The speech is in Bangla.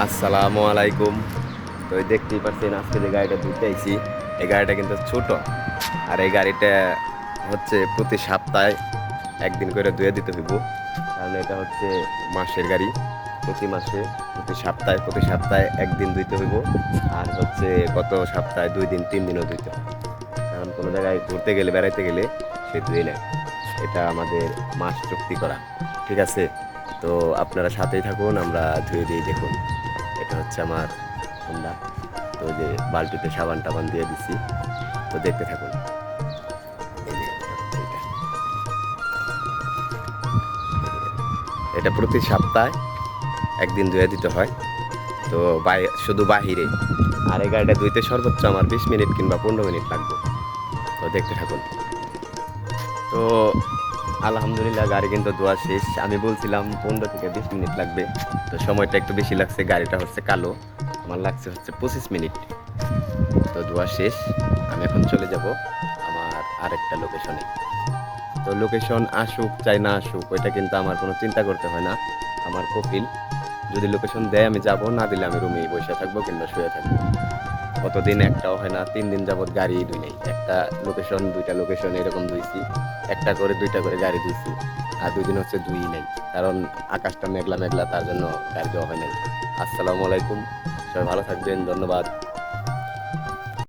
আসসালামু আলাইকুম। তো এই দেখতেই পাচ্ছেন আজকে যে গাড়িটা ধুতে আইছি, এই গাড়িটা কিন্তু ছোট। আর এই গাড়িটা হচ্ছে প্রতি সপ্তাহে একদিন করে ধুয়ে দিতে হইব, কারণ এটা হচ্ছে মাসের গাড়ি। প্রতি মাসে প্রতি সপ্তাহে একদিন ধুইতে হইব। আর হচ্ছে গত সপ্তাহে 2 দিন 3 দিনও ধুইতে হয়, কারণ কোনো জায়গায় ঘুরতে গেলে বেড়াইতে গেলে সে ধুয়ে নেয়। এটা আমাদের মাস চুক্তি করা, ঠিক আছে? তো আপনারা সাথেই থাকুন, আমরা ধুয়ে দিয়ে দেখুন। এটা হচ্ছে আমার হোন্ডা। তো যে বালতিতে সাবান টাবান দিয়ে দিছি, তো দেখতে থাকুন। এই যে এটা হচ্ছে এটা। এটা প্রতি সপ্তাহে একদিন ধুয়ে দিতে হয়। তো শুধু বাহিরে। আর এই গাড়িটা ধুইতে সর্বোচ্চ আমার 20 মিনিট কিংবা 15 মিনিট লাগবে। তো দেখতে থাকুন। তো আলহামদুলিল্লাহ গাড়ি কিন্তু ধোয়া শেষ। আমি বলছিলাম 15 থেকে 20 মিনিট লাগবে, তো সময়টা একটু বেশি লাগছে। গাড়িটা হচ্ছে কালো, আমার লাগছে হচ্ছে 25 মিনিট। তো ধোয়া শেষ। আমি এখন চলে যাব আমার আরেকটা লোকেশনে। তো লোকেশন আসুক চাই না আসুক, ওইটা কিন্তু আমার কোনো চিন্তা করতে হয় না। আমার কপিল যদি লোকেশন দেয় আমি যাব, না দিলে আমি রুমেই বসে থাকবো কিংবা শুয়ে থাকবো। কতদিন একটাও হয় না, 3 দিন যাবত গাড়ি ধুই নাই। একটা লোকেশন, 2টা লোকেশন এরকম ধুইছি, একটা করে 2টা করে গাড়ি ধুইছি। আর 2 দিন হচ্ছে ধুই নাই, কারণ আকাশটা মেঘলা মেঘলা, তার জন্য গাড়ি দেওয়া হয় নাই। আসসালামু আলাইকুম, সবাই ভালো থাকবেন, ধন্যবাদ।